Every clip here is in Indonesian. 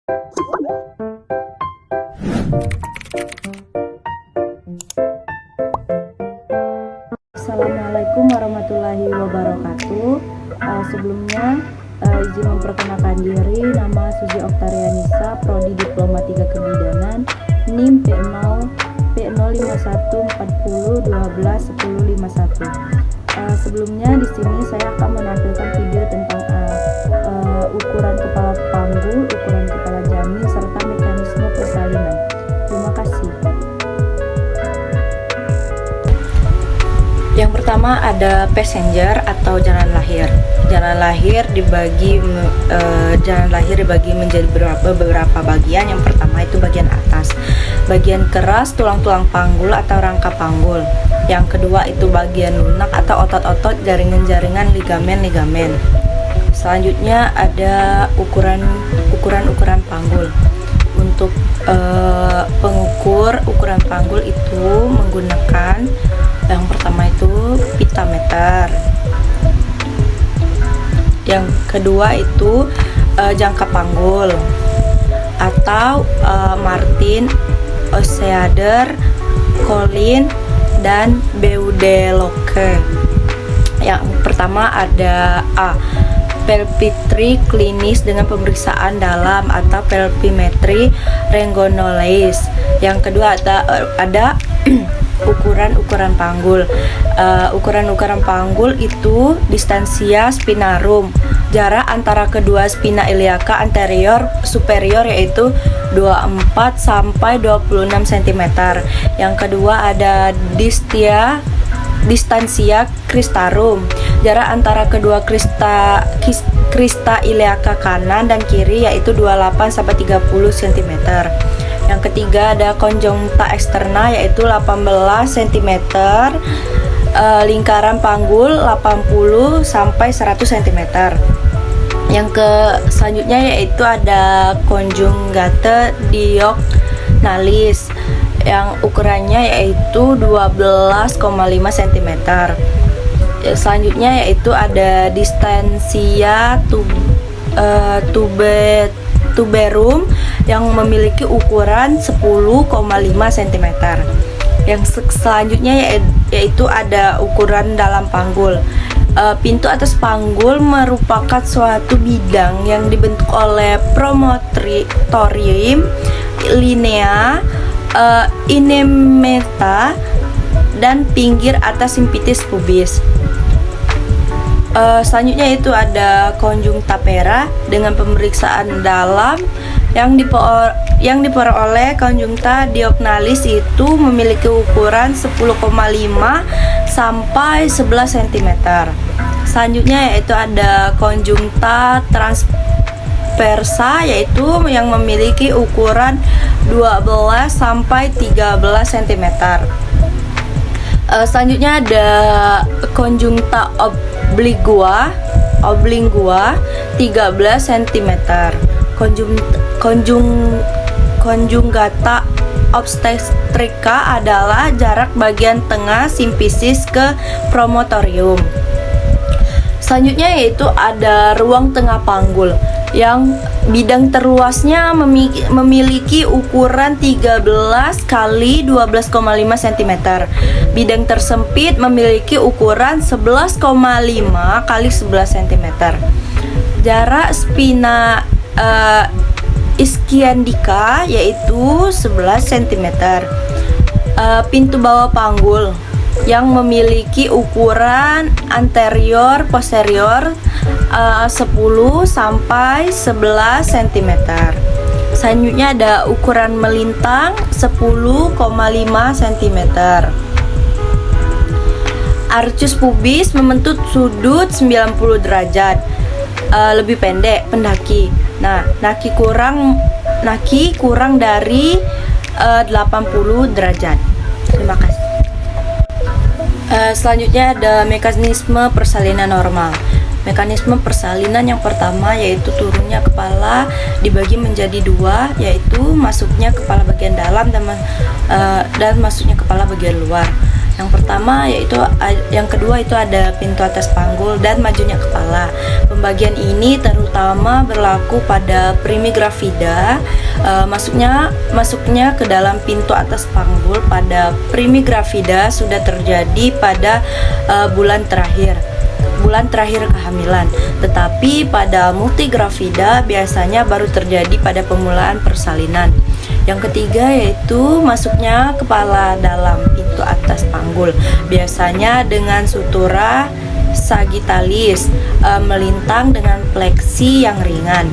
Assalamualaikum warahmatullahi wabarakatuh. Sebelumnya izin memperkenalkan diri, nama Suzy Oktarianisa, Prodi Diplomatika Kebidanan, NIM P05140121051. Sebelumnya di sini saya akan menampilkan video tentang ukuran kepala panggul, ukuran kepala janin, serta mekanisme persalinan. Terima kasih. Yang pertama ada passenger atau jalan lahir. Jalan lahir dibagi menjadi beberapa bagian. Yang pertama itu bagian atas. Bagian keras tulang-tulang panggul atau rangka panggul. Yang kedua itu bagian lunak atau otot-otot, jaringan-jaringan, ligamen-ligamen. Selanjutnya ada ukuran panggul. Untuk pengukur ukuran panggul itu menggunakan yang pertama itu pita meter, yang kedua itu jangka panggul atau Martin, Oeseader, Collin, dan Beudeloke. Yang pertama ada A, pelvimetri klinis dengan pemeriksaan dalam atau pelvimetri renggonoleis. Yang kedua ada ukuran panggul. Ukuran panggul itu distansia spinarum, jarak antara kedua spina iliaca anterior superior yaitu 24 sampai 26 cm. Yang kedua ada distansia cristarum, jarak antara kedua krista iliaca kanan dan kiri yaitu 28 sampai 30 cm. Yang ketiga ada konjunkta eksterna yaitu 18 cm, lingkaran panggul 80 sampai 100 cm. Yang selanjutnya yaitu ada konjungate diognalis yang ukurannya yaitu 12,5 cm. Selanjutnya yaitu ada distansia tuberum yang memiliki ukuran 10,5 cm. Yang selanjutnya yaitu ada ukuran dalam panggul. Pintu atas panggul merupakan suatu bidang yang dibentuk oleh promontorium, linea, inemeta, dan pinggir atas simpitis pubis. Selanjutnya itu ada konjunktapera dengan pemeriksaan dalam yang diperoleh konjungta diognalis itu memiliki ukuran 10,5 sampai 11 cm. Selanjutnya yaitu ada konjungta transversa yaitu yang memiliki ukuran 12 sampai 13 cm. Selanjutnya ada konjungta oblingua 13 cm. Konjungata obstetrika adalah jarak bagian tengah simfisis ke promontorium. Selanjutnya yaitu ada ruang tengah panggul yang bidang terluasnya memiliki ukuran 13 kali 12,5 cm. Bidang tersempit memiliki ukuran 11,5 kali 11 cm. Jarak spina ischiadica yaitu 11 cm. Pintu bawah panggul yang memiliki ukuran anterior posterior 10 sampai 11 cm. Selanjutnya ada ukuran melintang 10,5 cm. Arcus pubis membentuk sudut 90 derajat. Lebih pendek pendaki. Nah, naki kurang dari 80 derajat. Terima kasih. Selanjutnya ada mekanisme persalinan normal. Mekanisme persalinan yang pertama yaitu turunnya kepala dibagi menjadi dua, yaitu masuknya kepala bagian dalam dan masuknya kepala bagian luar. Yang pertama yaitu yang kedua itu ada pintu atas panggul dan majunya kepala. Pembagian ini terutama berlaku pada primigravida. Masuknya ke dalam pintu atas panggul pada primigravida sudah terjadi pada bulan terakhir kehamilan, tetapi pada multigravida biasanya baru terjadi pada pemulaan persalinan. Yang ketiga yaitu masuknya kepala dalam pintu atas panggul, biasanya dengan sutura sagittalis melintang dengan pleksi yang ringan.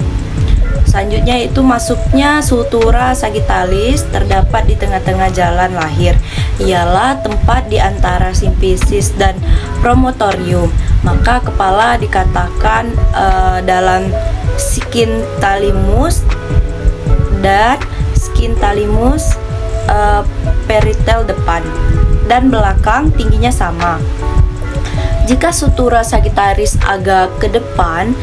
Selanjutnya itu masuknya sutura sagittalis terdapat di tengah-tengah jalan lahir, ialah tempat di antara simfisis dan promotorium. Maka kepala dikatakan dalam skintalimus dan skintalimus peritel depan dan belakang tingginya sama. Jika sutura sagittalis agak ke depan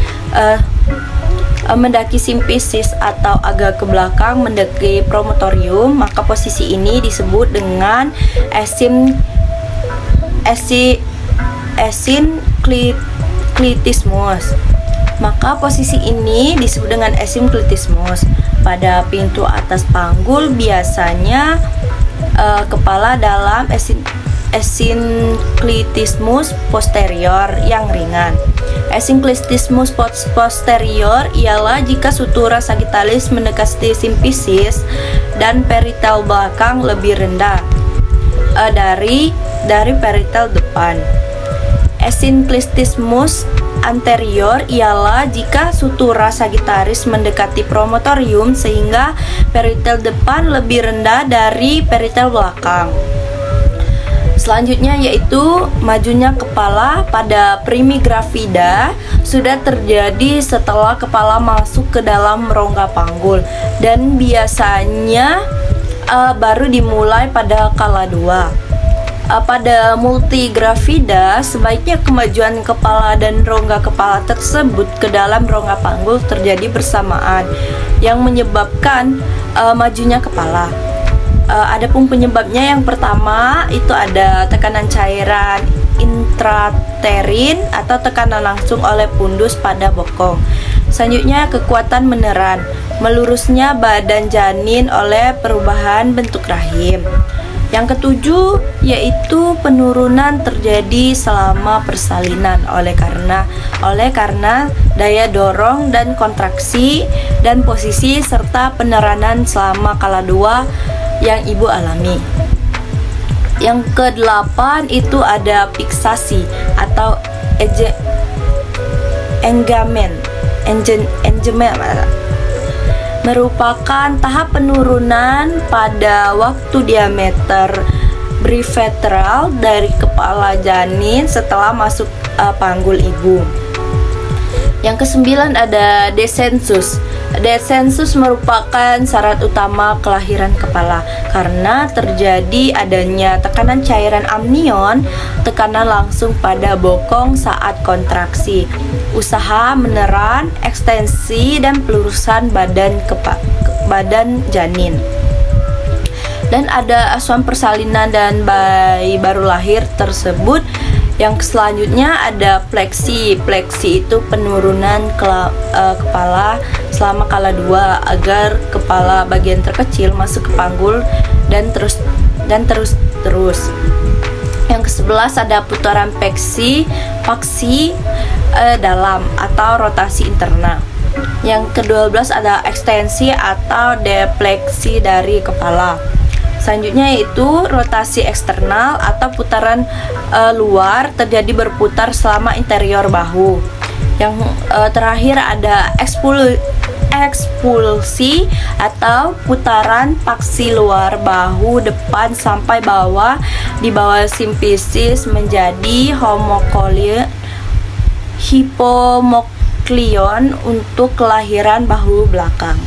mendaki simfisis atau agak ke belakang mendaki promotorium, maka posisi ini disebut dengan esinklitismus. Maka posisi ini disebut dengan esinklitismus. Pada pintu atas panggul biasanya kepala dalam esinklitismus posterior yang ringan. Esinklitismus posterior ialah jika sutura sagittalis mendekati simfisis dan peritel belakang lebih rendah dari peritel depan. Esinklitismus anterior ialah jika sutura sagittalis mendekati promotorium sehingga peritel depan lebih rendah dari peritel belakang. Selanjutnya yaitu majunya kepala pada primigravida sudah terjadi setelah kepala masuk ke dalam rongga panggul dan biasanya baru dimulai pada kala 2. Pada multigravida sebaiknya kemajuan kepala dan rongga kepala tersebut ke dalam rongga panggul terjadi bersamaan yang menyebabkan majunya kepala. Adapun penyebabnya yang pertama itu ada tekanan cairan intraterin atau tekanan langsung oleh pundus pada bokong. Selanjutnya kekuatan meneran, melurusnya badan janin oleh perubahan bentuk rahim. Yang ketujuh yaitu penurunan terjadi selama persalinan oleh karena daya dorong dan kontraksi dan posisi serta peneranan selama kala 2 yang ibu alami. Yang ke-8 itu ada fiksasi atau engagement merupakan tahap penurunan pada waktu diameter bilateral dari kepala janin setelah masuk panggul ibu. Yang ke-9 ada descensus. Descensus merupakan syarat utama kelahiran kepala karena terjadi adanya tekanan cairan amnion, tekanan langsung pada bokong saat kontraksi, usaha meneran, ekstensi dan pelurusan badan janin. Dan ada asuhan persalinan dan bayi baru lahir tersebut. Yang selanjutnya ada fleksi. Fleksi itu penurunan kepala selama kala 2 agar kepala bagian terkecil masuk ke panggul dan terus. Yang ke-11 ada putaran paksi dalam atau rotasi internal. Yang ke-12 ada ekstensi atau defleksi dari kepala. Selanjutnya yaitu rotasi eksternal atau putaran luar terjadi berputar selama interior bahu. Yang terakhir ada ekspulsi atau putaran paksi luar bahu depan sampai bawah di bawah simfisis menjadi hipomoklion untuk kelahiran bahu belakang.